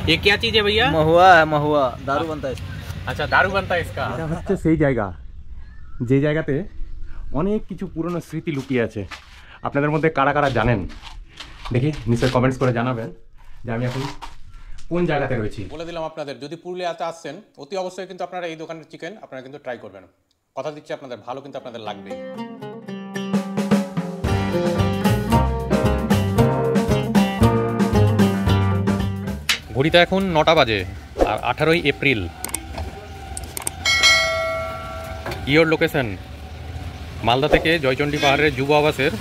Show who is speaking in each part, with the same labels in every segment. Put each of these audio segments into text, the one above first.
Speaker 1: ये क्या चीज है भैया?
Speaker 2: महुआ है, महुआ दारू बनता है।
Speaker 1: अच्छा, दारू बनता है इसका।
Speaker 3: এটা হচ্ছে সেই জায়গা যে জায়গাতে অনেক কিছু পুরনো স্মৃতি লুকিয়ে আছে। আপনাদের মধ্যে কারা কারা জানেন দেখি নিশ্চয়ই কমেন্টস করে জানাবেন যে আমি এখন কোন জায়গাতে রয়েছি।
Speaker 1: বলে দিলাম আপনাদের, যদি পুরুলিয়াতে আসছেন অতি অবশ্যই কিন্তু আপনারা এই দোকানের চিকেন আপনারা কিন্তু ট্রাই করবেন। কথা দিচ্ছি আপনাদের ভালো কিন্তু আপনাদের লাগবেই। ঘড়িতে এখন 9টা বাজে আর 18ই এপ্রিল। ইয়োর লোকেশন মালদা থেকে জয়চণ্ডী পাহাড়ের যুব আবাসের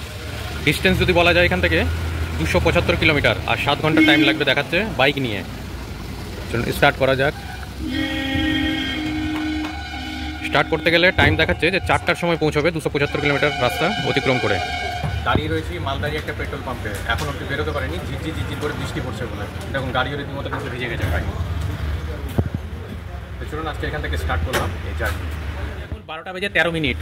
Speaker 1: ডিস্টেন্স যদি বলা যায় এখান থেকে 275 কিলোমিটার আর 7 ঘন্টা টাইম লাগবে দেখাচ্ছে বাইক নিয়ে। চলুন স্টার্ট করা যাক। স্টার্ট করতে গেলে টাইম দেখাচ্ছে যে 4টার সময় পৌঁছবে 275 কিলোমিটার রাস্তা অতিক্রম করে। দাঁড়িয়ে রয়েছি মালদারি একটা পেট্রোল পাম্পে, এখন অব্দি বেরোতে পারেনি, ঝিরঝির ঝিরঝির করে বৃষ্টি পড়ছে বলে। দেখুন গাড়িও রীতিমতো কিন্তু ভিজে গেছে প্রায়। তো চলুন আজকে এখান থেকে স্টার্ট করলাম এই জার্নি। এখন 12টা বেজে 13 মিনিট।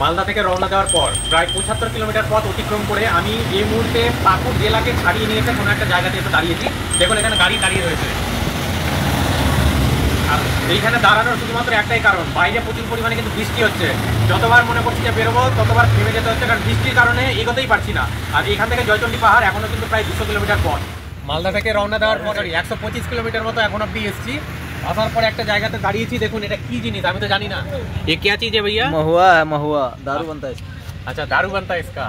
Speaker 1: মালদা থেকে রওনা দেওয়ার পর প্রায় 75 কিলোমিটার পথ অতিক্রম করে আমি এই মুহূর্তে পাকুড় জেলাকে ছাড়িয়ে নিয়ে এসে কোনো একটা জায়গাতে এসে দাঁড়িয়েছি। দেখুন এখানে গাড়ি দাঁড়িয়ে রয়েছে। আর এইখানে দাঁড়ানোর শুধুমাত্র একটাই কারণ, বাইরে প্রচুর পরিমাণে কিন্তু বৃষ্টি হচ্ছে। যতবার মনে করছি যে বেরোবো ততবার থেমে যেতে হচ্ছে, কারণ বৃষ্টির কারণে এগোতেই পারছি না। আর এখান থেকে জয়চণ্ডী পাহাড় এখনও কিন্তু প্রায় 200 কিলোমিটার পথ। মালদা থেকে রওনা দেওয়ার পর 125 কিলোমিটার মতো এখন অব্দি এসেছি। আসার পর একটা জায়গাতে দাঁড়িয়েছি, দেখুন এটা কি জিনিস আমি তো জানি না। ये क्या चीज है भैया?
Speaker 2: महुआ है, महुआ दारू बनता है।
Speaker 1: আচ্ছা, দারু বানতা ইসকা।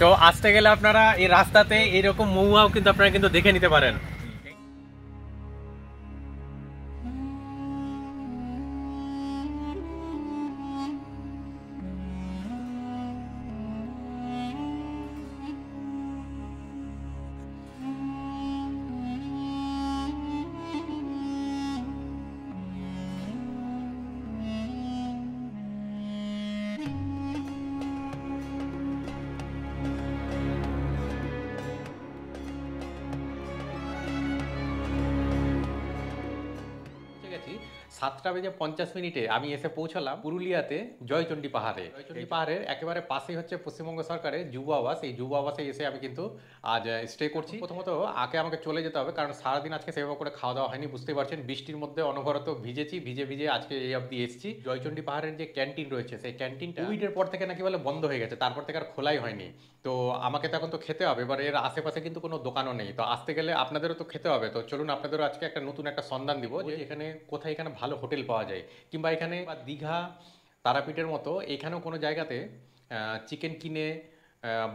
Speaker 1: তো আসতে গেলে আপনারা এই রাস্তাতে এরকম মহুয়াও কিন্তু আপনারা কিন্তু দেখে নিতে পারেন। গেছি 7টা বেজে 50 মিনিটে আমি এসে পৌঁছালাম পুরুলিয়াতে জয়চণ্ডী পাহাড়ে। জয়চণ্ডী পাহাড়ের একেবারে পাশেই হচ্ছে পশ্চিমবঙ্গ সরকারের যুব আবাস। এই যুব আবাসে এসে আমি কিন্তু আজ স্টে করছি। প্রথমত আগে আমাকে চলে যেতে হবে, কারণ সারাদিন আজকে সেভাবে করে খাওয়া দাওয়া হয়নি, বুঝতে পারছেন বৃষ্টির মধ্যে অনবরত ভিজেছি, ভিজে ভিজে আজকে এই অবধি এসেছি। জয়চণ্ডী পাহাড়ের যে ক্যান্টিন রয়েছে সেই ক্যান্টিনটা কোভিডের পর থেকে নাকি বলে বন্ধ হয়ে গেছে, তারপর থেকে আর খোলাই হয়নি। তো আমাকে তো এখন তো খেতে হবে, এবার এর আশেপাশে কিন্তু কোনো দোকানও নেই। তো আসতে গেলে আপনাদেরও তো খেতে হবে। তো চলুন আপনাদেরও আজকে একটা নতুন একটা সন্ধান দিব যে এখানে কোথায় এখানে ভালো হোটেল পাওয়া যায়, কিংবা এখানে বা দীঘা তারাপীঠের মতো এখানেও কোনো জায়গাতে চিকেন কিনে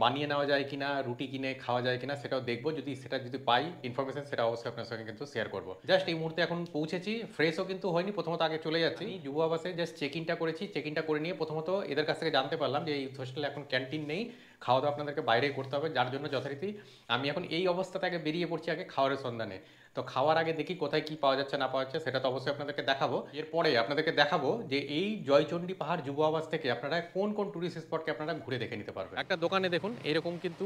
Speaker 1: বানিয়ে নেওয়া যায় কিনা, রুটি কিনে খাওয়া যায় কিনা সেটাও দেখবো। যদি পাই ইনফরমেশন সেটা অবশ্যই আপনার সঙ্গে কিন্তু শেয়ার করবো। জাস্ট এই মুহূর্তে এখন পৌঁছেছি, ফ্রেশও কিন্তু হয়নি, প্রথমত আগে চলে যাচ্ছি যুব আবাসে। জাস্ট চেক ইনটা করেছি, চেক ইনটা করে নিয়ে প্রথমত এদের কাছ থেকে জানতে পারলাম যে এই হোস্টেলে এখন ক্যান্টিন নেই, খাওয়া দাওয়া আপনাদেরকে বাইরেই করতে হবে। যার জন্য যথারীতি আমি এখন এই অবস্থাতে আগে বেরিয়ে পড়ছি আগে খাওয়ারের সন্ধানে। তো খাওয়ার আগে দেখি কোথায় কি পাওয়া যাচ্ছে না পাওয়া যাচ্ছে, সেটা তো অবশ্যই আপনাদেরকে দেখাবো। এরপরে আপনাদেরকে দেখাবো যে এই জয়চণ্ডী পাহাড় যুব আবাস থেকে আপনারা কোন কোন টুরিস্ট স্পটকে আপনারা ঘুরে দেখে নিতে পারবেন। একটা দোকানে দেখুন এরকম কিন্তু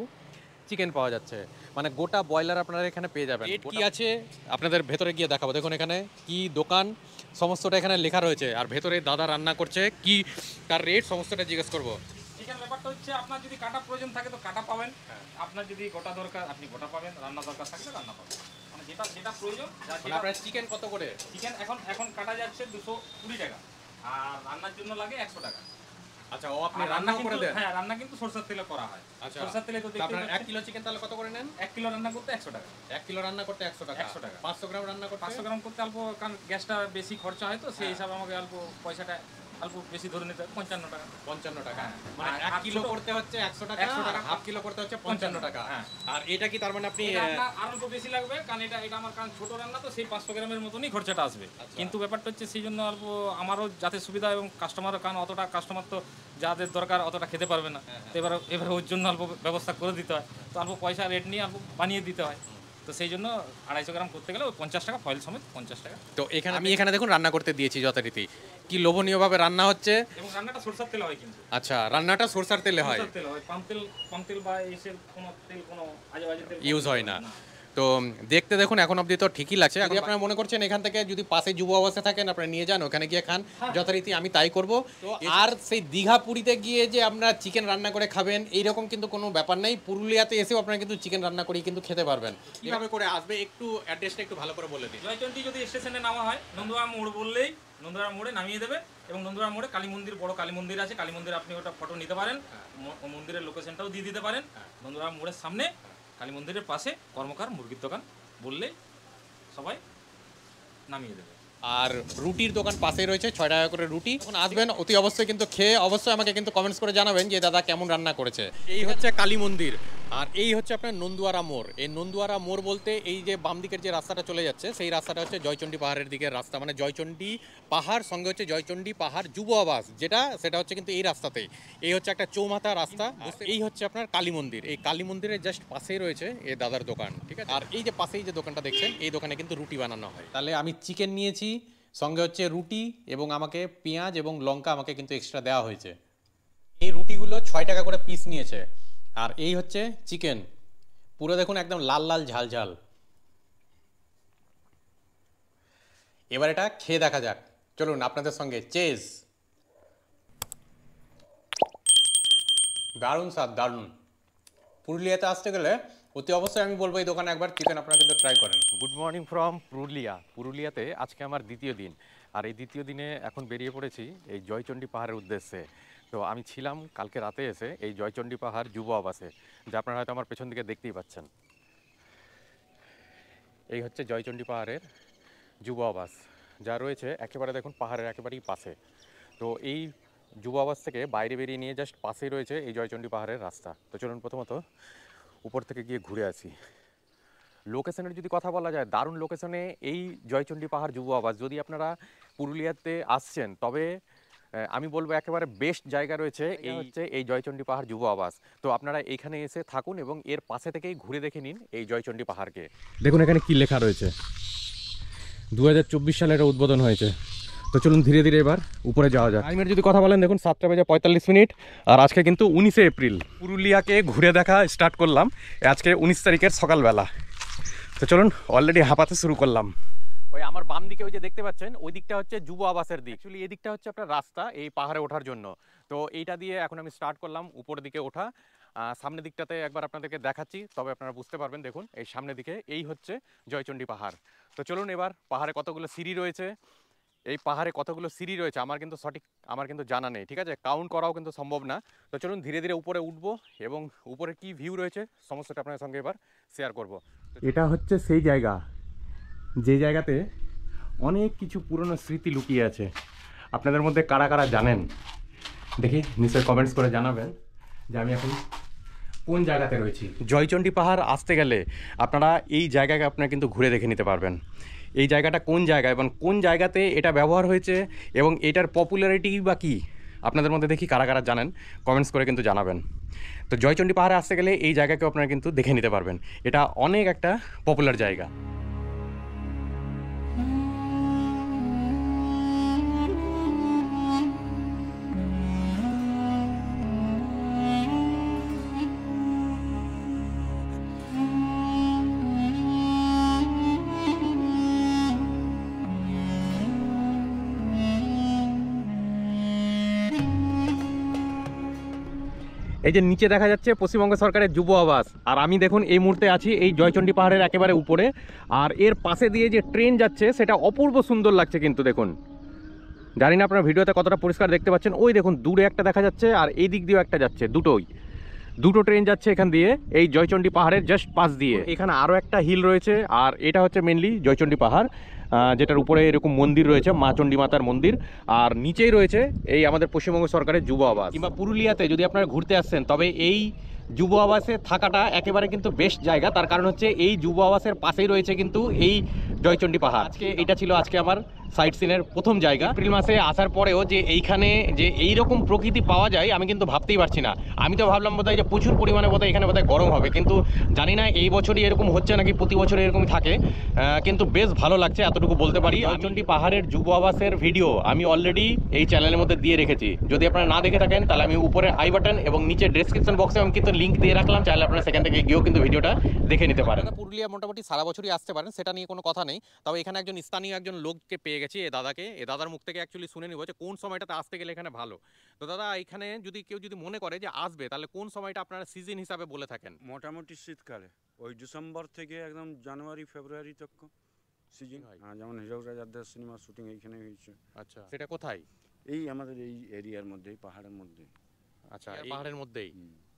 Speaker 1: চিকেন পাওয়া যাচ্ছে, মানে গোটা ব্রয়লার আপনারা এখানে পেয়ে যাবেন। রেট কি আছে আপনাদের ভেতরে গিয়ে দেখাবো। দেখুন এখানে কি দোকান সমস্তটা এখানে লেখা রয়েছে, আর ভেতরে দাদা রান্না করছে, কি তার রেট সমস্তটা জিজ্ঞেস করবো।
Speaker 4: চিকেন ব্যাপারটা হচ্ছে আপনার যদি কাটা প্রয়োজন থাকে তো কাটা পাবেন, আপনার যদি গোটা দরকার আপনি গোটা পাবেন, রান্না দরকার থাকলে রান্না পাবেন, মানে যেটা প্রয়োজন।
Speaker 1: আপনার চিকেন কত করে?
Speaker 4: চিকেন এখন কাটা যাচ্ছে 220 টাকা, আর রান্নার জন্য লাগে 100 টাকা।
Speaker 1: আচ্ছা, ও আপনি রান্না করে দেন?
Speaker 4: হ্যাঁ, রান্না কিন্তু সরষের তেলে করা হয়।
Speaker 1: আচ্ছা,
Speaker 4: সরষের তেলে তো
Speaker 1: আপনার 1 কিলো চিকেন তাহলে কত করে নেন?
Speaker 4: 1 কিলো রান্না করতে 100 টাকা।
Speaker 1: 1 কিলো রান্না করতে 100 টাকা।
Speaker 4: 100 টাকা।
Speaker 1: 500 গ্রাম রান্না করতে
Speaker 4: 500 গ্রাম করতে অল্প, কারণ গ্যাসটা বেশি খরচা হয় তো সেই হিসাবে আমাকে অল্প পয়সাটা অল্প বেশি ধরে নিতে হবে, 55 টাকা।
Speaker 1: 55 টাকা, মানে 1 কিলো করতে হচ্ছে 100 টাকা,
Speaker 4: 100 টাকা,
Speaker 1: হাফ কিলো করতে হচ্ছে 55 টাকা।
Speaker 4: হ্যাঁ,
Speaker 1: আর এটা কি তার মানে আপনি
Speaker 4: আর অল্প বেশি লাগবে, কারণ এটা আমার কারণ ছোট রান্না তো সেই 500 গ্রামের মতনই খরচাটা আসবে। কিন্তু ব্যাপারটা হচ্ছে সেই জন্য অল্প আমারও যাতে সুবিধা এবং কাস্টমারও, কারণ অতটা কাস্টমার তো যাদের দরকার অতটা খেতে পারবে না, তো এবার ওর জন্য অল্প ব্যবস্থা করে দিতে হয়, তো অল্প পয়সা রেট নিয়ে অল্প বানিয়ে দিতে হয়। তো সেই জন্য 250 গ্রাম করতে গেলে 50 টাকা, ফয়েল সমেত 50 টাকা।
Speaker 1: তো এখানে আমি এখানে দেখুন রান্না করতে দিয়েছি যথারীতি, কি লোভনীয়ভাবে রান্না হচ্ছে।
Speaker 4: এবং রান্নাটা সরষের তেলে হয় কিন্তু।
Speaker 1: আচ্ছা, রান্নাটা সরষের তেলে হয়,
Speaker 4: সরষের তেল হয়, পাম তেল বা এসের কোনো তেল কোনো আজে বাজে তেল
Speaker 1: ইউজ হয় না। তো তো দেখতে দেখুন এখন অবধি তো ঠিকই লাগছে। যদি আপনারা মনে করছেন এখান থেকে যদি পাশে যুব আবাসে থাকেন আপনারা নিয়ে যান, ওখানে গিয়ে খান, যথারীতি আমি তাই করব। তো আর সেই দীঘা পুরীতে গিয়ে যে আপনারা চিকেন রান্না করে খাবেন এইরকম কিন্তু কোনো ব্যাপার নেই। পুরুলিয়াতে এসেও আপনারা কিন্তু চিকেন রান্না করেই কিন্তু খেতে পারবেন। কিভাবে করে আসবে একটু অ্যাড্রেসটা একটু ভালো করে বলে দিন।
Speaker 4: জয়চন্ডী যদি স্টেশনে নামা হয় নন্দুয়া মোড় বললেই নন্দুয়া মোড়ে নামিয়ে দেবে, এবং নন্দুয়া মোড়ে কালী মন্দির, বড় কালী মন্দির আছে, কালী মন্দির আপনি ওটা ফটো নিতে পারেন, মন্দিরের লোকেশনটাও দিয়ে দিতে পারেন। নন্দুয়া মোড়ের সামনে কালী মন্দিরের পাশে কর্মকার মুরগির দোকান বললে সবাই নামিয়ে দেবে।
Speaker 1: আর রুটির দোকান পাশেই রয়েছে, 6 টাকা করে রুটি। এখন আসবেন অতি অবশ্যই কিন্তু খেয়ে অবশ্যই আমাকে কিন্তু কমেন্টস করে জানাবেন যে দাদা কেমন রান্না করেছে। এই হচ্ছে কালী মন্দির আর এই হচ্ছে আপনার নন্দুয়ারা মোড়। এই নন্দুয়ারা মোড় বলতে এই যে বাম দিকের যে রাস্তাটা চলে যাচ্ছে সেই রাস্তাটা হচ্ছে জয়চন্ডী পাহাড়ের দিকের রাস্তা, মানে জয়চন্ডী পাহাড় সঙ্গে হচ্ছে জয়চন্ডী পাহাড় যুব আবাস সেটা হচ্ছে কিন্তু এই রাস্তাতেই। এই হচ্ছে একটা চৌমাথা রাস্তা। এই হচ্ছে আপনার কালী মন্দির। এই কালী মন্দিরের জাস্ট পাশেই রয়েছে এই দাদার দোকান, ঠিক আছে। আর এই যে পাশেই যে দোকানটা দেখছেন এই দোকানে কিন্তু রুটি বানানো হয়। তাহলে আমি চিকেন নিয়েছি, সঙ্গে হচ্ছে রুটি এবং আমাকে পেঁয়াজ এবং লঙ্কা আমাকে কিন্তু এক্সট্রা দেওয়া হয়েছে। এই রুটিগুলো 6 টাকা করে পিস নিয়েছে। আর এই হচ্ছে চিকেন, পুরো দেখুন একদম লাল লাল ঝাল ঝাল। এবার এটা খেয়ে দেখা যাক, চলুন আপনাদের সঙ্গে। চেজ। দারুণ স্বাদ, দারুণ। পুরুলিয়াতে আসতে গেলে অতি অবশ্যই আমি বলবো এই দোকানে একবার চিকেন আপনারা কিন্তু ট্রাই করেন। Good morning from Purulia. পুরুলিয়াতে আজকে আমার দ্বিতীয় দিন, আর এই দ্বিতীয় দিনে এখন বেরিয়ে পড়েছি এই জয়চন্ডী পাহাড়ের উদ্দেশ্যে। তো আমি ছিলাম কালকে রাতে এসে এই জয়চন্ডী পাহাড় যুব আবাসে, যা আপনারা হয়তো আমার পেছন দিকে দেখতেই পাচ্ছেন। এই হচ্ছে জয়চন্ডী পাহাড়ের যুব আবাস, যা রয়েছে একেবারে দেখুন পাহাড়ের একেবারেই পাশে। তো এই যুব আবাস থেকে বাইরে বেরিয়ে নিয়ে জাস্ট পাশেই রয়েছে এই জয়চন্ডী পাহাড়ের রাস্তা। তো চলুন প্রথমত উপর থেকে গিয়ে ঘুরে আসি। লোকেশনের যদি কথা বলা যায়, দারুণ লোকেশনে এই জয়চন্ডী পাহাড় যুব আবাস। যদি আপনারা পুরুলিয়াতে আসছেন তবে আমি বলবো একেবারে বেস্ট জায়গা রয়েছে এই হচ্ছে এই জয়চন্ডী পাহাড় যুব আবাস। তো আপনারা এইখানে এসে থাকুন এবং এর পাশে থেকেই ঘুরে দেখে নিন এই জয়চন্ডী পাহাড়কে।
Speaker 3: দেখুন এখানে কি লেখা রয়েছে, 2024 সালে এটা উদ্বোধন হয়েছে। তো চলুন ধীরে ধীরে এবার উপরে যাওয়া যায়। টাইমের যদি কথা বলেন দেখুন 7:45, আর আজকে কিন্তু 19শে এপ্রিল। পুরুলিয়াকে ঘুরে দেখা স্টার্ট করলাম আজকে 19 তারিখের সকালবেলা। তো চলুন অলরেডি হাঁপাতে শুরু করলাম। ওই আমার বাম দিকে ওই যে দেখতে পাচ্ছেন ওই দিকটা হচ্ছে যুব আবাসের দিক। অ্যাকচুয়ালি এই দিকটা হচ্ছে আপনার রাস্তা এই পাহাড়ে ওঠার জন্য। তো এইটা দিয়ে এখন আমি স্টার্ট করলাম উপরের দিকে ওঠা। সামনের দিকটাতে একবার আপনাদেরকে দেখাচ্ছি, তবে আপনারা বুঝতে পারবেন। দেখুন এই সামনের দিকে এই হচ্ছে জয়চন্ডী পাহাড়। তো চলুন এবার পাহাড়ে কতগুলো সিঁড়ি রয়েছে, এই পাহাড়ে কতগুলো সিঁড়ি রয়েছে আমার কিন্তু জানা নেই, ঠিক আছে, কাউন্ট করাও কিন্তু সম্ভব না। তো চলুন ধীরে ধীরে উপরে উঠবো এবং উপরে কি ভিউ রয়েছে সমস্তটা আপনাদের সঙ্গে এবার শেয়ার করব। এটা হচ্ছে সেই জায়গা যে জায়গাতে অনেক কিছু পুরনো স্মৃতি লুকিয়ে আছে। আপনাদের মধ্যে কারা কারা জানেন দেখি নিশ্চয়ই কমেন্টস করে জানাবেন যে আমি এখন কোন জায়গাতে রয়েছি। জয়চন্ডী পাহাড় আসতে গেলে আপনারা এই জায়গাকে আপনারা কিন্তু ঘুরে দেখে নিতে পারবেন। এই জায়গাটা কোন জায়গা এবং কোন জায়গাতে এটা ব্যবহার হয়েছে এবং এটার পপুলারিটি বা কী আপনাদের মধ্যে দেখি কারা কারা জানেন কমেন্টস করে কিন্তু জানাবেন। তো জয়চন্ডী পাহাড়ে আসতে গেলে এই জায়গাকেও আপনারা কিন্তু দেখে নিতে পারবেন। এটা অনেক একটা পপুলার জায়গা। এই যে নিচে দেখা যাচ্ছে পশ্চিমবঙ্গ সরকারের যুব আবাস, আর আমি দেখুন এই মুহূর্তে আছি এই জয়চন্ডী পাহাড়ের একেবারে উপরে। আর এর পাশে দিয়ে যে ট্রেন যাচ্ছে সেটা অপূর্ব সুন্দর লাগছে কিন্তু দেখুন। জানি না আপনারা ভিডিওতে কতটা পরিষ্কার দেখতে পাচ্ছেন, ওই দেখুন দূরে একটা দেখা যাচ্ছে আর এই দিক দিয়েও একটা যাচ্ছে, দুটো ট্রেন যাচ্ছে এখান দিয়ে এই জয়চন্ডী পাহাড়ের জাস্ট পাশ দিয়ে। এখানে আরও একটা হিল রয়েছে আর এটা হচ্ছে মেনলি জয়চন্ডী পাহাড়, যেটার উপরে এরকম মন্দির রয়েছে মা চণ্ডী মাতার মন্দির, আর নিচেই রয়েছে এই আমাদের পশ্চিমবঙ্গ সরকারের যুব আবাস। কিংবা পুরুলিয়াতে যদি আপনারা ঘুরতে আসছেন তবে এই যুব আবাসে থাকাটা একেবারে কিন্তু বেস্ট জায়গা। তার কারণ হচ্ছে এই যুব আবাসের পাশেই রয়েছে কিন্তু এই জয়চন্ডী পাহাড়। আজকে এটা ছিল আজকে আমার
Speaker 1: সাইট সিনের প্রথম জায়গা। এপ্রিল মাসে আসার পরেও যে এইখানে যে এইরকম প্রকৃতি পাওয়া যায় আমি কিন্তু ভাবতেই পারছি না। আমি তো ভাবলাম বোধহয় যে প্রচুর পরিমাণে বোধহয় এখানে বোধহয় গরম হবে, কিন্তু জানি না এই বছরই এরকম হচ্ছে নাকি প্রতি বছর এরকম থাকে। কিন্তু বেশ ভালো লাগছে এতটুকু বলতে পারি। জয়চণ্ডী পাহাড়ের যুব আবাসের ভিডিও আমি অলরেডি এই চ্যানেলের মধ্যে দিয়ে রেখেছি। যদি আপনারা না দেখে থাকেন তাহলে আমি উপরে আই বাটন এবং নিচে ডেসক্রিপশন বক্সে আমি কিন্তু লিঙ্ক দিয়ে রাখলাম, চাইলে আপনারা সেখান থেকে গিয়েও কিন্তু ভিডিওটা দেখে নিতে পারেন। পুরুলিয়া মোটামুটি সারা বছরই আসতে পারেন, সেটা নিয়ে কোনো কথা নেই। তবে এখানে একজন স্থানীয় একজন লোককে পেয়ে গেছি, এ দাদাকে। এ দাদার মুখ থেকে অ্যাকচুয়ালি শুনে নিব যে কোন সময়টাতে আসতে গেলে এখানে ভালো। তো দাদা, এখানে যদি কেউ যদি মনে করে যে আসবে, তাহলে কোন সময়টা আপনারা সিজন হিসাবে বলে থাকেন?
Speaker 5: মোটামুটি শীতকালে ওই ডিসেম্বর থেকে একদম জানুয়ারি ফেব্রুয়ারি তক সিজন হয়। যেমন হিরো রাজার সিনেমা শুটিং এইখানে হয়েছে।
Speaker 1: আচ্ছা, সেটা কোথায়?
Speaker 5: এই আমাদের এই এরিয়ার মধ্যেই, পাহাড়ের মধ্যে।
Speaker 1: আচ্ছা, এই পাহাড়ের মধ্যেই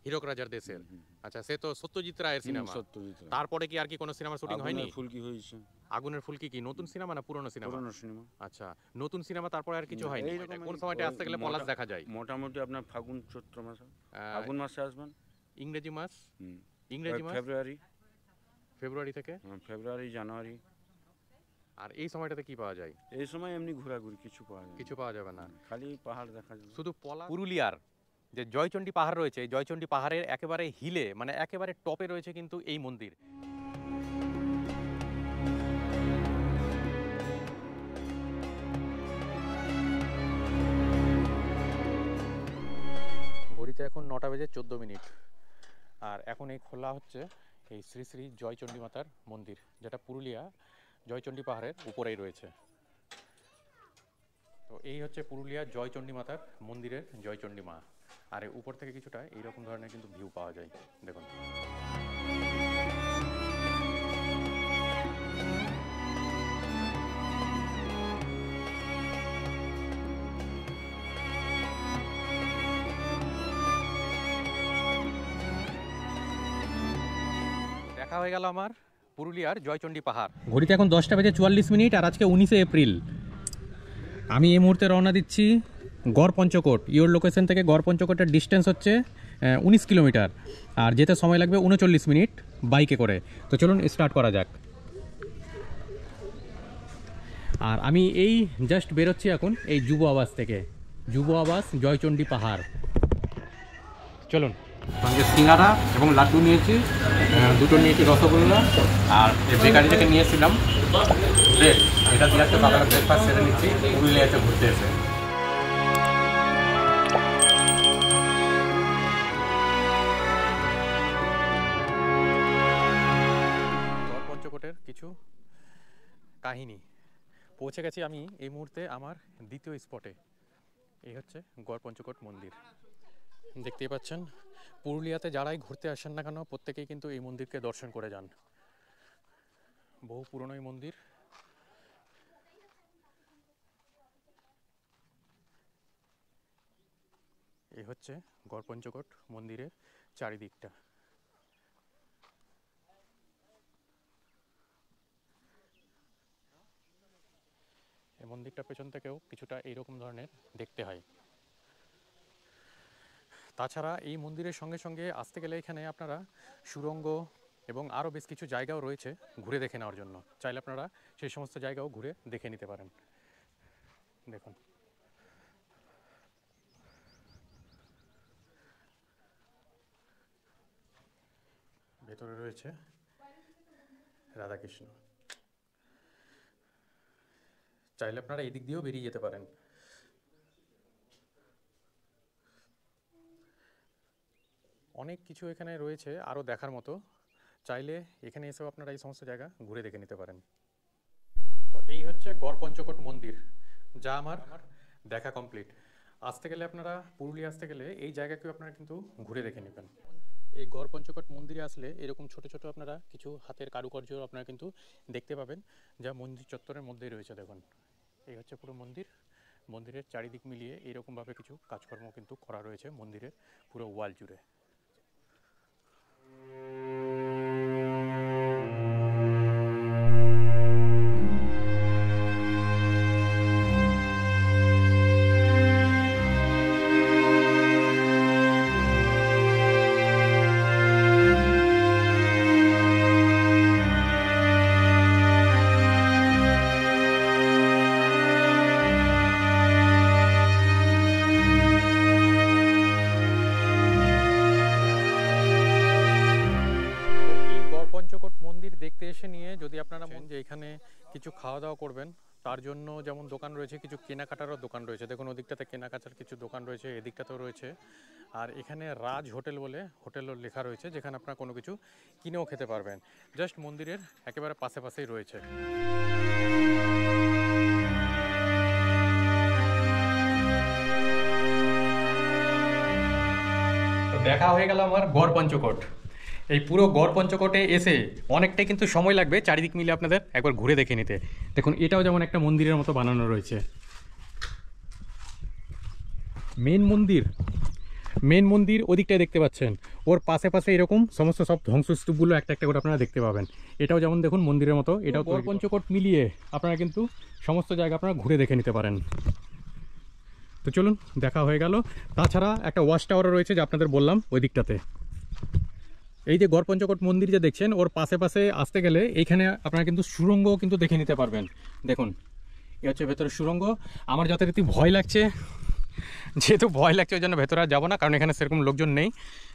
Speaker 1: হীরক রাজার দেশের। আচ্ছা, সে তো সত্যজিৎ রায়ের সিনেমা।
Speaker 5: সত্যজিৎ রায়।
Speaker 1: তারপরে কি আর কি কোনো সিনেমা শুটিং হয়নি?
Speaker 5: ফুলকি হয়েছে।
Speaker 1: আগুনের ফুলকি কি নতুন সিনেমা না পুরনো সিনেমা?
Speaker 5: পুরনো সিনেমা।
Speaker 1: আচ্ছা, নতুন সিনেমা তারপরে আর কিছু হয়নি? কোন সময়টা আসতে গেলে পলাশ দেখা যায়?
Speaker 5: মোটামুটি আপনার ফাগুন চৈত্র মাসে, ফাগুন মাসে আসবেন।
Speaker 1: ইংরেজি মাস? ইংরেজি মাস ফেব্রুয়ারি থেকে
Speaker 5: ফেব্রুয়ারি জানুয়ারি।
Speaker 1: আর এই সময়টাতে কি পাওয়া যায়?
Speaker 5: এই সময় এমনি ঘোরাঘুরি, কিছু পাওয়া
Speaker 1: যাবে না,
Speaker 5: খালি পাহাড় দেখা যাবে
Speaker 1: শুধু পলা। পুরুলিয়ার যে জয়চণ্ডী পাহাড় রয়েছে, এই জয়চণ্ডী পাহাড়ের একেবারে হিলে, মানে একেবারে টপে রয়েছে কিন্তু এই মন্দির। ঘড়িতে এখন 9টা বেজে 14 মিনিট। আর এখন এই খোলা হচ্ছে এই শ্রী শ্রী জয়চণ্ডী মাতার মন্দির, যেটা পুরুলিয়া জয়চণ্ডী পাহাড়ের উপরেই রয়েছে। তো এই হচ্ছে পুরুলিয়া জয়চণ্ডী মাতার মন্দিরের জয়চণ্ডী মা। আর উপর থেকে কিছুটা এইরকম ধরনের কিন্তু ভিউ পাওয়া যায়, দেখুন। দেখা হয়ে গেল আমার পুরুলিয়ার জয়চণ্ডী পাহাড়। ঘড়িতে এখন 10টা বেজে 44 মিনিট আর আজকে 19শে এপ্রিল। আমি এই মুহূর্তে রওনা দিচ্ছি গড় পঞ্চকোট। ইওর লোকেশন থেকে গড় পঞ্চকোটের ডিস্টেন্স হচ্ছে 19 কিলোমিটার, আর যেতে সময় লাগবে 39 মিনিট বাইকে করে। তো চলুন স্টার্ট করা যাক। আর আমি এই জাস্ট বেরোচ্ছি এখন এই যুব আবাস থেকে, যুব আবাস জয়চণ্ডী পাহাড়। চলুন। সঙ্গে সিঙ্গারা এবং লাড্ডু নিয়েছি, দুটো নিয়েছি রসগোল্লা, আর এই বেকারি থেকে নিয়েছিলাম ব্রেড। এটা দিয়ে একটা সকালে ব্রেকফাস্ট সেরে নিচ্ছি পুরুলিয়াতে ঘুরতে এসে। গড় পঞ্চকোটের কিছু কাহিনী। পৌঁছে গেছি আমি এই মুহূর্তে আমার দ্বিতীয় স্পটে। এই হচ্ছে গড় পঞ্চকোট মন্দির। দেখতেই পাচ্ছেন, পুরুলিয়াতে যারাই ঘুরতে আসেন না কেন প্রত্যেকেই কিন্তু এই মন্দিরকে দর্শন করে যান। বহু পুরনো এই মন্দির। এই হচ্ছে গড় পঞ্চকোট মন্দিরের চারিদিকটা। এই মন্দিরটা পেছন থেকেও কিছুটা এইরকম ধরনের দেখতে হয়। তাছাড়া এই মন্দিরের সঙ্গে সঙ্গে আসতে গেলে এখানে আপনারা সুড়ঙ্গ এবং আরও বেশ কিছু জায়গাও রয়েছে ঘুরে দেখে নেওয়ার জন্য। চাইলে আপনারা সেই সমস্ত জায়গাও ঘুরে দেখে নিতে পারেন। দেখুন, ভেতরে রয়েছে রাধাকৃষ্ণ। চাইলে আপনারা এই দিক দিয়েও বেরিয়ে যেতে পারেন। অনেক কিছু এখানে রয়েছে আরও দেখার মতো, চাইলে এখানে এসেও আপনারা এই সমস্ত জায়গা ঘুরে দেখে নিতে পারেন। তো এই হচ্ছে গড় পঞ্চকোট মন্দির, যা আমার দেখা কমপ্লিট। আসতে গেলে আপনারা পুরুলিয়া আসতে গেলে এই জায়গাকেও আপনারা কিন্তু ঘুরে দেখে নেবেন। এই গড় পঞ্চকোট মন্দিরে আসলে এরকম ছোট ছোট আপনারা কিছু হাতের কারুকার্য আপনারা কিন্তু দেখতে পাবেন, যা মন্দির চত্বরের মধ্যেই রয়েছে। দেখুন, এই হচ্ছে পুরো মন্দির। মন্দিরের চারিদিক মিলিয়ে এইরকমভাবে কিছু কাজকর্ম কিন্তু করা রয়েছে মন্দিরের পুরো ওয়াল জুড়ে। এখানে কিছু খাওয়া দাওয়া করবেন তার জন্য যেমন দোকান রয়েছে, কিছু কেনাকাটারও দোকান রয়েছে। দেখুন ওদিকটাতে কেনাকাটার কিছু দোকান রয়েছে, এদিকটাতেও রয়েছে। আর এখানে রাজ হোটেল বলে হোটেলও লেখা রয়েছে, যেখানে আপনারা কোনো কিছু কিনেও খেতে পারবেন। জাস্ট মন্দিরের একেবারে পাশে রয়েছে। দেখা হয়ে গেল আমার গড় পঞ্চকোট। এই পুরো গড় পঞ্চকোটে এসে অনেকটাই কিন্তু সময় লাগবে চারিদিক মিলে আপনাদের একবার ঘুরে দেখে নিতে। দেখুন এটাও যেমন একটা মন্দিরের মতো বানানো রয়েছে। মেন মন্দির ওদিকটায় দেখতে পাচ্ছেন, ওর পাশে এরকম সমস্ত সব ধ্বংসস্তূপগুলো একটা একটা করে আপনারা দেখতে পাবেন। এটাও যেমন দেখুন মন্দিরের মতো, এটাও গড় পঞ্চকোট মিলিয়ে আপনারা কিন্তু সমস্ত জায়গা আপনারা ঘুরে দেখে নিতে পারেন। তো চলুন, দেখা হয়ে গেল। তাছাড়া একটা ওয়াচ টাওয়ারও রয়েছে, যে আপনাদের বললাম ওই দিকটাতে। এই যে গড় পঞ্চকোট মন্দির যে দেখছেন, ওর পাশে আসতে গেলে এইখানে আপনারা কিন্তু সুড়ঙ্গ কিন্তু দেখে নিতে পারবেন। দেখুন এ হচ্ছে ভেতরে সুড়ঙ্গ। আমার যথারীতি ভয় লাগছে, যেহেতু ভয় লাগছে ওই জন্য ভেতরে আর যাবো না, কারণ এখানে সেরকম লোকজন নেই।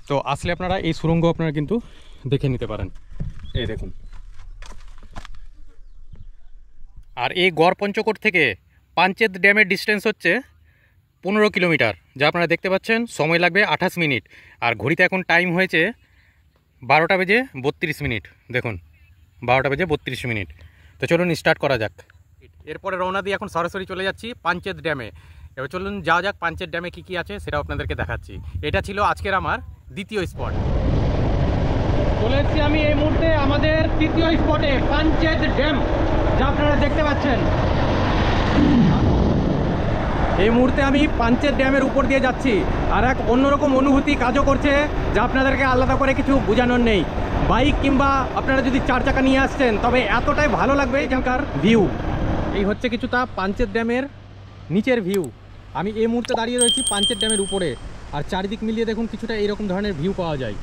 Speaker 1: তো আসলে আপনারা এই সুড়ঙ্গ আপনারা কিন্তু দেখে নিতে পারেন। এই দেখুন। আর এই গড় পঞ্চকোট থেকে পাঞ্চেত ড্যামের ডিস্টেন্স হচ্ছে 15 কিলোমিটার, যা আপনারা দেখতে পাচ্ছেন। সময় লাগবে 28 মিনিট। আর ঘড়িতে এখন টাইম হয়েছে 12টা বেজে 32 মিনিট। দেখুন 12টা বেজে 32 মিনিট। তো চলুন স্টার্ট করা যাক। এরপরে রওনা দিয়ে এখন সরাসরি চলে যাচ্ছি পাঞ্চেত ড্যামে। এবার চলুন যাওয়া যাক পাঞ্চেত ড্যামে কী আছে সেটাও আপনাদেরকে দেখাচ্ছি। এটা ছিল আজকের আমার দ্বিতীয় স্পট। চলে এসেছি আমি এই মুহূর্তে আমাদের তৃতীয় স্পটে, পাঞ্চেত ড্যাম, যা আপনারা দেখতে পাচ্ছেন। এই মুহূর্তে আমি পাঞ্চেত ড্যামের উপর দিয়ে যাচ্ছি, আর এক অন্যরকম অনুভূতি কাজও করছে, যা আপনাদেরকে আলাদা করে কিছু বোঝানোর নেই। বাইক কিংবা আপনারা যদি 4 চাকা নিয়ে আসছেন, তবে এতটাই ভালো লাগবে এখানকার ভিউ। এই হচ্ছে কিছুটা পাঞ্চেত ড্যামের নিচের ভিউ। আমি এই মুহূর্তে দাঁড়িয়ে রয়েছি পাঞ্চেত ড্যামের উপরে, আর চারিদিক মিলিয়ে দেখুন কিছুটা এইরকম ধরনের ভিউ পাওয়া যায়।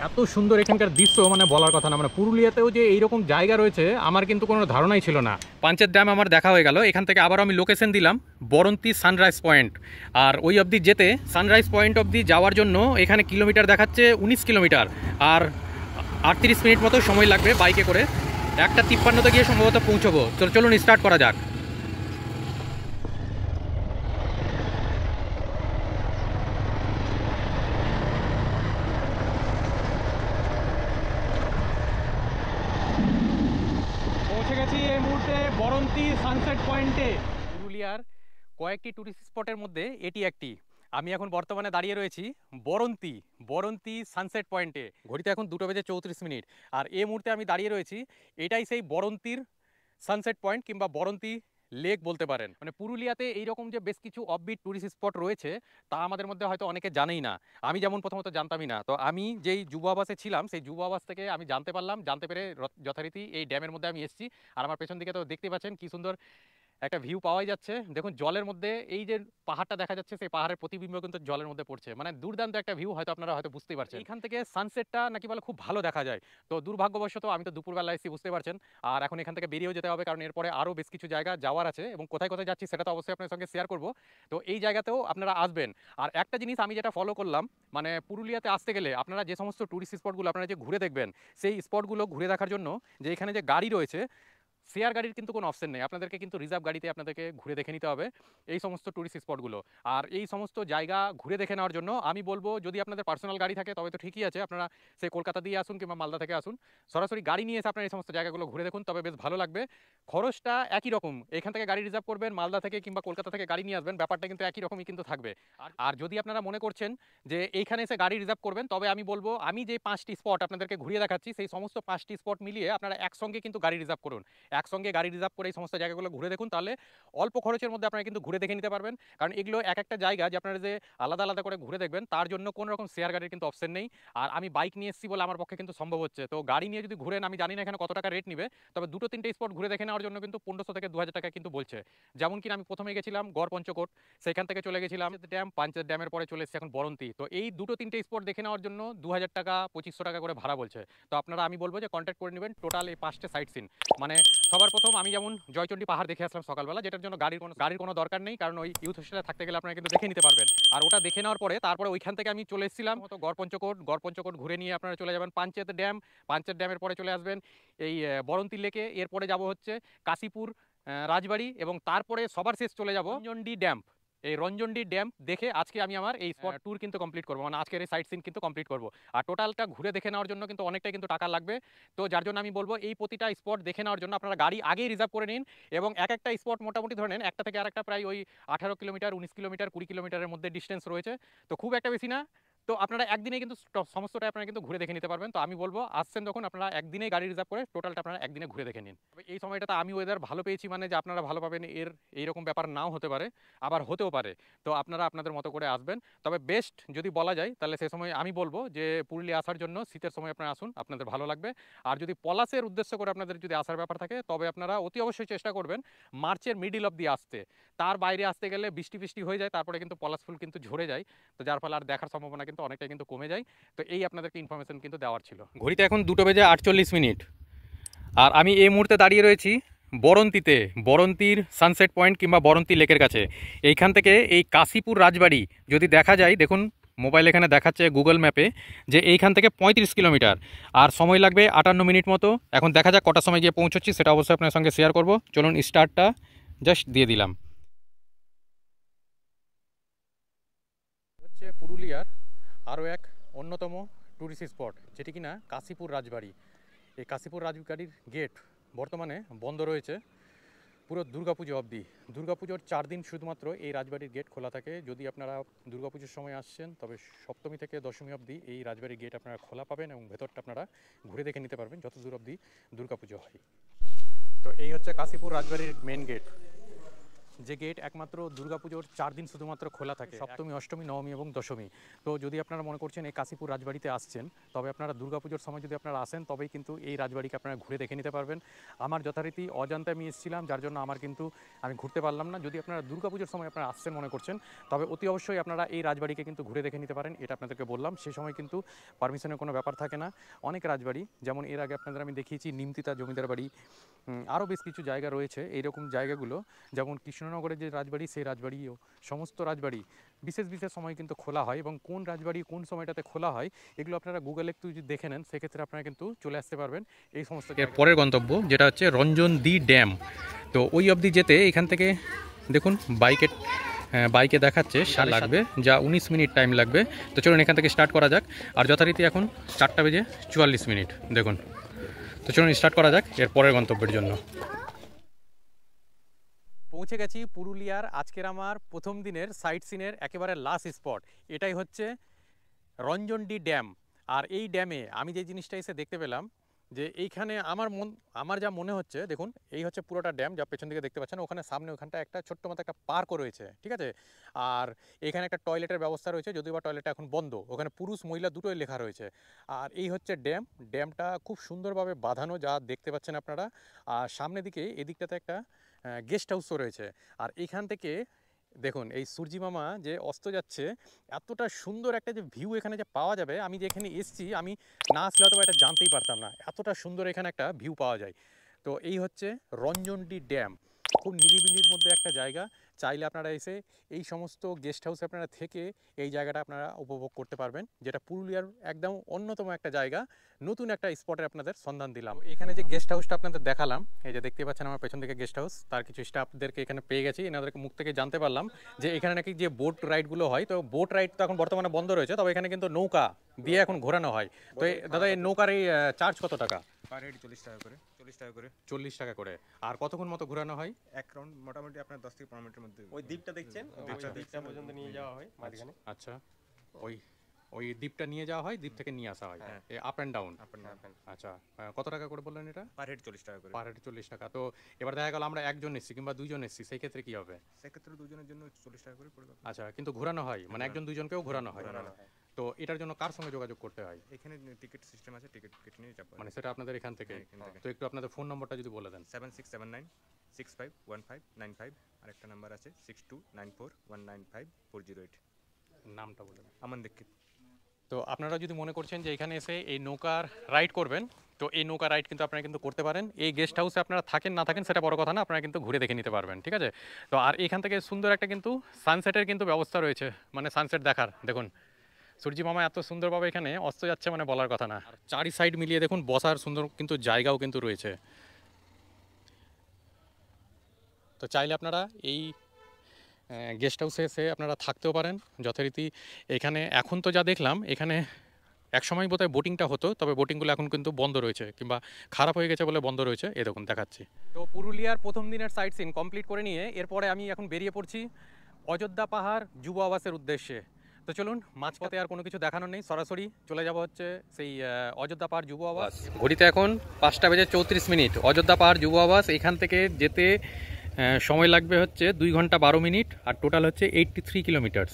Speaker 1: এত সুন্দর এখানকার দৃশ্য, মানে বলার কথা না। মানে পুরুলিয়াতেও যে এইরকম জায়গা রয়েছে আমার কিন্তু কোনো ধারণাই ছিল না। পাঞ্চেত ড্যাম আমার দেখা হয়ে গেল। এখান থেকে আবার আমি লোকেশন দিলাম বরন্তী সানরাইজ পয়েন্ট। আর ওই অবধি যেতে, সানরাইজ পয়েন্ট অবধি যাওয়ার জন্য এখানে কিলোমিটার দেখাচ্ছে 19 কিলোমিটার, আর 38 মিনিট মতো সময় লাগবে বাইকে করে। 1:53-তে গিয়ে সম্ভবত পৌঁছবো। চলুন স্টার্ট করা যাক। পৌঁছে গেছি এই মুহূর্তে বরন্তী সানসেট পয়েন্টে। পুরুলিয়ার কয়েকটি টুরিস্ট স্পটের মধ্যে এটি একটি। আমি এখন বর্তমানে দাঁড়িয়ে রয়েছি বরন্তী সানসেট পয়েন্টে। ঘড়িতে এখন 2টা বেজে 34 মিনিট। আর এই মুহূর্তে আমি দাঁড়িয়ে রয়েছি, এটাই সেই বরন্তীর সানসেট পয়েন্ট কিংবা বরন্তী লেক বলতে পারেন। মানে পুরুলিয়াতে এইরকম যে বেশ কিছু অফবিট টুরিস্ট স্পট রয়েছে, তা আমাদের মধ্যে হয়তো অনেকে জানেই না। আমি যেমন প্রথমত জানতামই না। তো আমি যেই যুব আবাসে ছিলাম, সেই যুব আবাস থেকে আমি জানতে পেরে যথারীতি এই ড্যামের মধ্যে আমি এসেছি। আর আমার পেছন দিকে তো দেখতে পাচ্ছেন কি সুন্দর একটা ভিউ পাওয়াই যাচ্ছে। দেখুন জলের মধ্যে এই যে পাহাড়টা দেখা যাচ্ছে, সেই পাহাড়ের প্রতিবিম্ব কিন্তু জলের মধ্যে পড়ছে। মানে দুর্দান্ত একটা ভিউ, হয়তো আপনারা হয়তো বুঝতেই পারছেন। এখান থেকে সানসেটটা নাকি বলে খুব ভালো দেখা যায়। তো দুর্ভাগ্যবশত আমি তো দুপুরবেলা এসেছি, বুঝতে পারছেন। আর এখন এখান থেকে বেরিয়েও যেতে হবে, কারণ এরপরে আরও বেশ কিছু জায়গা যাওয়ার আছে, এবং কোথায় কোথায় যাচ্ছি সেটা তো অবশ্যই আপনার সঙ্গে শেয়ার করব। তো এই জায়গাতেও আপনারা আসবেন। আর একটা জিনিস আমি যেটা ফলো করলাম, মানে পুরুলিয়াতে আসতে গেলে আপনারা যে সমস্ত টুরিস্ট স্পটগুলো আপনারা যে ঘুরে দেখবেন, সেই স্পটগুলো ঘুরে দেখার জন্য যে এখানে যে গাড়ি রয়েছে, শেয়ার গাড়ির কিন্তু কোনো অপশন নেই। আপনাদেরকে কিন্তু রিজার্ভ গাড়িতে আপনাদেরকে ঘুরে দেখে নিতে হবে এই সমস্ত টুরিস্ট স্পটগুলো। আর এই সমস্ত জায়গা ঘুরে দেখে নেওয়ার জন্য আমি বলবো, যদি আপনাদের পার্সোনাল গাড়ি থাকে তবে তো ঠিকই আছে, আপনারা সেই কলকাতা দিয়ে আসুন কিংবা মালদা থেকে আসুন, সরাসরি গাড়ি নিয়ে এসে আপনারা এই সমস্ত জায়গাগুলো ঘুরে দেখুন, তবে বেশ ভালো লাগবে। খরচটা একই রকম, এখান থেকে গাড়ি রিজার্ভ করবেন, মালদা থেকে কিংবা কলকাতা থেকে গাড়ি নিয়ে আসবেন, ব্যাপারটা কিন্তু একই রকমই কিন্তু থাকবে। আর যদি আপনারা মনে করছেন যে এইখানে এসে গাড়ি রিজার্ভ করবেন, তবে আমি বলবো আমি যে 5টি স্পট আপনাদেরকে ঘুরিয়ে দেখাচ্ছি, সেই সমস্ত 5টি স্পট মিলিয়ে আপনারা একসঙ্গে কিন্তু গাড়ি রিজার্ভ করুন। একসঙ্গে গাড়ি রিজার্ভ করে এই সমস্ত জায়গাগুলো ঘুরে দেখুন, তাহলে অল্প খরচের মধ্যে আপনারা কিন্তু ঘুরে দেখে নিতে পারবেন। কারণ এগুলো এক একটা জায়গা যে আপনারা যে আলাদা আলাদা করে ঘুরে দেখবেন, তার জন্য কোনো রকম শেয়ার গাড়ির কিন্তু অপশন নেই। আর আমি বাইক নিয়ে এসেছি বলে আমার পক্ষে কিন্তু সম্ভব হচ্ছে। তো গাড়ি নিয়ে যদি ঘুরেন, আমি জানি না এখানে কত টাকা রেট নেবে, তবে 2-3টে স্পট ঘুরে দেখে নেওয়ার জন্য কিন্তু 1500 থেকে 2000 টাকা কিন্তু বলছে। যেমন কি আমি প্রথমে গেছিলাম গড় পঞ্চকোট, সেখান থেকে চলে গেছিলাম ড্যাম, পাঞ্চেত ড্যামের পরে চলে এসেছি এখন বরন্তী। তো এই 2-3টে স্পট দেখে নেওয়ার জন্য 2000 টাকা 2500 টাকা করে ভাড়া বলছে। তো আপনারা আমি বলবো যে কন্ট্যাক্ট করে নেবেন টোটাল এই 5টে সাইট সিন। মানে সবার প্রথম আমি যেমন জয়চণ্ডী পাহাড় দেখে আসলাম সকালবেলা, যেটার জন্য গাড়ির কোনো দরকার নেই, কারণ ওই ইউথ হোস্টেলে থাকতে গেলে আপনারা কিন্তু দেখে নিতে পারবেন। আর ওটা দেখে নেওয়ার পরে তারপরে ওইখান থেকে আমি চলে এসেছিলাম গড় পঞ্চকোট ঘুরে নিয়ে আপনারা চলে যাবেন পাঞ্চেত ড্যামের পরে চলে আসবেন এই বরন্তী লেকে, এরপরে যাব হচ্ছে কাশীপুর রাজবাড়ি, এবং তারপরে সবার শেষ চলে যাব রঞ্জনডি ড্যাম। এই রঞ্জনডি ড্যাম দেখে আজকে আমি আমার এই স্পট ট্যুর কিন্তু কমপ্লিট করবো, মানে আজকের এই সাইট সিন কিন্তু কমপ্লিট করবো। আর টোটালটা ঘুরে দেখে নেওয়ার জন্য কিন্তু অনেকটাই কিন্তু টাকা লাগবে। তো যার জন্য আমি বলবো এই প্রতিটা স্পট দেখে নেওয়ার জন্য আপনারা গাড়ি আগেই রিজার্ভ করে নিন, এবং এক একটা স্পট মোটামুটি ধরে নেন একটা থেকে আরেকটা প্রায় ওই 18 কিলোমিটার, 19 কিলোমিটার, 20 কিলোমিটারের মধ্যে ডিস্টেন্স রয়েছে, তো খুব একটা বেশি না। তো আপনারা একদিনে কিন্তু সমস্তটা আপনারা কিন্তু ঘুরে দেখে নিতে পারবেন। তো আমি বলবো আসছেন যখন আপনারা একদিনেই গাড়ি রিজার্ভ করে টোটালটা আপনারা একদিনে ঘুরে দেখে নিন। তবে এই সময়টাতে আমি ওয়েদার ভালো পেয়েছি, মানে যে আপনারা ভালো পাবেন এইরকম ব্যাপার নাও হতে পারে, আবার হতেও পারে। তো আপনারা আপনাদের মতো করে আসবেন। তবে বেস্ট যদি বলা যায় তাহলে সে সময় আমি বলবো যে পুরুলিয়া আসার জন্য শীতের সময় আপনারা আসুন, আপনাদের ভালো লাগবে। আর যদি পলাশের উদ্দেশ্য করে আপনাদের যদি আসার ব্যাপার থাকে, তবে আপনারা অতি অবশ্যই চেষ্টা করবেন মার্চের মিডিল অব দিয়ে আসতে। তার বাইরে আসতে গেলে বৃষ্টি হয়ে যায়, তারপরে কিন্তু পলাশ ফুল কিন্তু ঝরে যায়, তো যার ফলে আর দেখার সম্ভাবনা কিন্তু অনেকটাই কিন্তু কমে যায়। তো এই আপনাদেরকে ইনফরমেশন কিন্তু দেওয়ার ছিল। ঘড়িতে এখন 2:48 আর আমি এই মুহূর্তে দাঁড়িয়ে রয়েছি বরন্তীতে, বরন্তীর সানসেট পয়েন্ট কিংবা বরন্তী লেকের কাছে। এইখান থেকে এই কাশীপুর রাজবাড়ি যদি দেখা যায়, দেখুন মোবাইল এখানে দেখাচ্ছে গুগল ম্যাপে যে এইখান থেকে 35 কিলোমিটার, আর সময় লাগবে 58 মিনিট মতো। এখন দেখা যাক কটার সময় গিয়ে পৌঁছচ্ছি, সেটা অবশ্যই আপনার সঙ্গে শেয়ার করব। চলুন স্টার্টটা জাস্ট দিয়ে দিলাম। হচ্ছে পুরুলিয়ার আরও এক অন্যতম ট্যুরিস্ট স্পট, যেটি কিনা কাশীপুর রাজবাড়ি। এই কাশীপুর রাজবাড়ির গেট বর্তমানে বন্ধ রয়েছে পুরো দুর্গাপুজো অবধি। দুর্গাপুজোর 4 দিন শুধুমাত্র এই রাজবাড়ির গেট খোলা থাকে। যদি আপনারা দুর্গাপুজোর সময় আসছেন, তবে সপ্তমী থেকে দশমী অবধি এই রাজবাড়ির গেট আপনারা খোলা পাবেন, এবং ভেতরটা আপনারা ঘুরে দেখে নিতে পারবেন যত দূর অবধি দুর্গাপুজো হয়। তো এই হচ্ছে কাশীপুর রাজবাড়ির মেন গেট, যে গেট একমাত্র দুর্গাপুজোর 4 দিন শুধুমাত্র খোলা থাকে, সপ্তমী, অষ্টমী, নবমী এবং দশমী। তো যদি আপনারা মনে করছেন এই কাশীপুর রাজবাড়িতে আসছেন, তবে আপনারা দুর্গাপুজোর সময় যদি আপনারা আসেন, তবেই কিন্তু এই রাজবাড়িকে আপনারা ঘুরে দেখে নিতে পারবেন। আমার যথারীতি অজান্তে আমি এসেছিলাম, যার জন্য আমি ঘুরতে পারলাম না। যদি আপনারা দুর্গাপুজোর সময় আপনারা আসছেন মনে করছেন, তবে অতি অবশ্যই আপনারা এই রাজবাড়িকে কিন্তু ঘুরে দেখে নিতে পারেন। এটা আপনাদেরকে বললাম, সেই সময় কিন্তু পারমিশনের কোনো ব্যাপার থাকে না। অনেক রাজবাড়ি, যেমন এর আগে আপনাদের আমি দেখিয়েছি নিমতিতা জমিদার বাড়ি, আরও বেশ কিছু জায়গা রয়েছে এইরকম জায়গাগুলো, যেমন কৃষ্ণনগরের যে রাজবাড়ি, সেই রাজবাড়িও, সমস্ত রাজবাড়ি বিশেষ সময় কিন্তু খোলা হয়, এবং কোন রাজবাড়ি কোন সময়টাতে খোলা হয় এগুলো আপনারা গুগলে একটু যদি দেখে নেন, সেক্ষেত্রে আপনারা কিন্তু চলে আসতে পারবেন এই সমস্ত। এর পরের গন্তব্য যেটা হচ্ছে রঞ্জনডি ড্যাম। তো ওই অবধি যেতে এখান থেকে দেখুন বাইকে দেখাচ্ছে লাগবে যা 19 মিনিট টাইম লাগবে। তো চলুন এখান থেকে স্টার্ট করা যাক। আর যথারীতি এখন 4:44 দেখুন। তো চলুন স্টার্ট করা যাক এর পরের গন্তব্যের জন্য। পৌঁছে গেছি পুরুলিয়ার আজকের আমার প্রথম দিনের সাইট সিনের একেবারে লাস্ট স্পট। এটাই হচ্ছে রঞ্জনডি ড্যাম। আর এই ড্যামে আমি যে জিনিসটা এসে দেখতে পেলাম, যে এইখানে আমার যা মনে হচ্ছে, দেখুন এই হচ্ছে পুরোটা ড্যাম, যা পেছন দিকে দেখতে পাচ্ছেন, ওখানে সামনে ওখানটা একটা ছোট্ট মতো একটা পার্কও রয়েছে, ঠিক আছে। আর এখানে একটা টয়লেটের ব্যবস্থা রয়েছে, যদিও বা টয়লেটটা এখন বন্ধ। ওখানে পুরুষ মহিলা দুটোই লেখা রয়েছে। আর এই হচ্ছে ড্যামটা খুব সুন্দরভাবে বাঁধানো, যা দেখতে পাচ্ছেন আপনারা। আর সামনের দিকে এদিকটাতে একটা গেস্ট হাউসও রয়েছে। আর এখান থেকে দেখুন এই সূর্যি মামা যে অস্ত যাচ্ছে, এতটা সুন্দর একটা যে ভিউ এখানে যে পাওয়া যাবে, আমি যে এখানে এসেছি, আমি না আসলে হয়তো এটা জানতেই পারতাম না, এতটা সুন্দর এখানে একটা ভিউ পাওয়া যায়। তো এই হচ্ছে রঞ্জনডি ড্যাম, খুব নিরিবিলির মধ্যে একটা জায়গা। চাইলে আপনারা এসে এই সমস্ত গেস্ট হাউসে আপনারা থেকে এই জায়গাটা আপনারা উপভোগ করতে পারবেন, যেটা পুরুলিয়ার একদম অন্যতম একটা জায়গা। নতুন একটা স্পটের আপনাদের সন্ধান দিলাম। এখানে যে গেস্ট হাউসটা আপনাদের দেখালাম, এই যে দেখতে পাচ্ছেন আমার পেছন থেকে গেস্ট হাউস, তার কিছু স্টাফদেরকে এখানে পেয়ে গেছি। এনাদেরকে মুখ থেকে জানতে পারলাম যে এখানে নাকি যে বোট রাইডগুলো হয়, তো বোট রাইড তো এখন বর্তমানে বন্ধ রয়েছে, তবে এখানে কিন্তু নৌকা দিয়ে এখন ঘোরানো হয়। তো দাদা এই নৌকার এই চার্জ কত টাকা?
Speaker 6: পার হেড 40 টাকা করে।
Speaker 1: 40 টাকা করে। আর কতক্ষণ মতো ঘোরানো হয়?
Speaker 6: এক রাউন্ড মোটামুটি আপনার 10 থেকে 15 মিনিটের মধ্যে।
Speaker 7: ওই দ্বীপটা দেখছেন, দ্বীপটা পর্যন্ত নিয়ে যাওয়া হয় মাঝখানে।
Speaker 1: আচ্ছা, ওই দ্বীপটা নিয়ে যাওয়া হয়, দ্বীপ থেকে নিয়ে আসা হয়, আপ অ্যান্ড ডাউন। আচ্ছা, কত টাকা করে বললেন এটা?
Speaker 6: পার হেড 40 টাকা করে।
Speaker 1: পার হেড 40 টাকা। তো এবার দেখা গেল আমরা একজন এসেছি কিংবা দুইজন এসেছি, সেই ক্ষেত্রে কি হবে?
Speaker 6: সেক্ষেত্রে দুজনের জন্য 40 টাকা করে পড়বে।
Speaker 1: আচ্ছা, কিন্তু ঘোরানো হয়, মানে একজন দুইজনকেও ঘোরানো হয়। তো এটার জন্য কার সঙ্গে যোগাযোগ করতে হয়?
Speaker 6: এখানে টিকিট সিস্টেম আছে, টিকিট কেটে নিয়ে যাবেন।
Speaker 1: মানে সেটা আপনাদের এখান থেকে? তো একটু আপনাদের ফোন নম্বরটা যদি বলে দেন।
Speaker 6: 7679651595, আরেকটা নাম্বার আছে 6294195408।
Speaker 1: নামটা বলে দেন।
Speaker 6: আমান দীক্ষিত।
Speaker 1: তো আপনারা যদি মনে করছেন যে এখানে এসে এই নৌকার রাইড করবেন, তো এই নৌকা রাইড কিন্তু আপনারা কিন্তু করতে পারেন। এই গেস্ট হাউসে আপনারা থাকেন না থাকেন সেটা বড় কথা না, আপনারা কিন্তু ঘুরে দেখে নিতে পারবেন, ঠিক আছে। তো আর এখান থেকে সুন্দর একটা কিন্তু সানসেটের কিন্তু ব্যবস্থা রয়েছে, মানে সানসেট দেখার। দেখুন সূর্যি মামা এত সুন্দরভাবে এখানে অস্ত যাচ্ছে মানে বলার কথা না। আর চারি সাইড মিলিয়ে দেখুন বসার সুন্দর কিন্তু জায়গাও কিন্তু রয়েছে। তো চাইলে আপনারা এই গেস্ট হাউসে এসে আপনারা থাকতেও পারেন যথারীতি। এখানে এখন তো যা দেখলাম, এখানে একসময় বোধহয় বোটিংটা হতো, তবে বোটিংগুলো এখন কিন্তু বন্ধ রয়েছে কিংবা খারাপ হয়ে গেছে বলে বন্ধ রয়েছে। এ দেখুন দেখাচ্ছি। তো পুরুলিয়ার প্রথম দিনের সাইট সিন কমপ্লিট করে নিয়ে এরপরে আমি এখন বেরিয়ে পড়ছি অযোধ্যা পাহাড় যুব আবাসের উদ্দেশ্যে। তো চলুন, মাঝপথে আর কোনো কিছু দেখানোর নেই, সরাসরি চলে যাব হচ্ছে সেই অযোধ্যা পাহাড় যুব আবাস। ঘড়িতে এখন 5:34। অযোধ্যা পাহাড় যুব আবাস এখান থেকে যেতে সময় লাগবে হচ্ছে 2 ঘন্টা 12 মিনিট, আর টোটাল হচ্ছে 83 কিলোমিটার্স।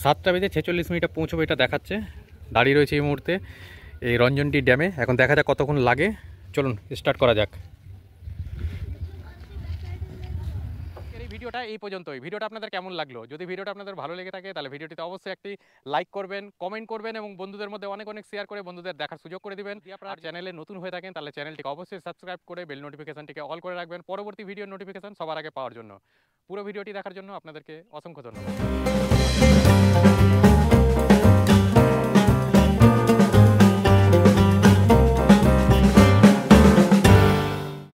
Speaker 1: 7:46 পৌঁছবো এটা দেখাচ্ছে। দাঁড়িয়ে রয়েছে এই মুহূর্তে এই রঞ্জনটি ড্যামে। এখন দেখা যাক কতক্ষণ লাগে। চলুন স্টার্ট করা যাক। এই ভিডিওটা এই পর্যন্তই। ভিডিওটা আপনাদের কেমন লাগলো? যদি ভিডিওটা আপনাদের ভালো লেগে থাকে তাহলে ভিডিওটিতে অবশ্যই একটি লাইক করবেন, কমেন্ট করবেন এবং বন্ধুদের মধ্যে অনেক অনেক শেয়ার করে বন্ধুদের দেখার সুযোগ করে দিবেন। যদি আপনারা চ্যানেলে নতুন হয়ে থাকেন তাহলে চ্যানেলটিকে অবশ্যই সাবস্ক্রাইব করে বেল নোটিফিকেশনটিকে অল করে রাখবেন পরবর্তী ভিডিওর নোটিফিকেশন সবার আগে পাওয়ার জন্য। পুরো ভিডিওটি দেখার জন্য আপনাদেরকে অসংখ্য ধন্যবাদ।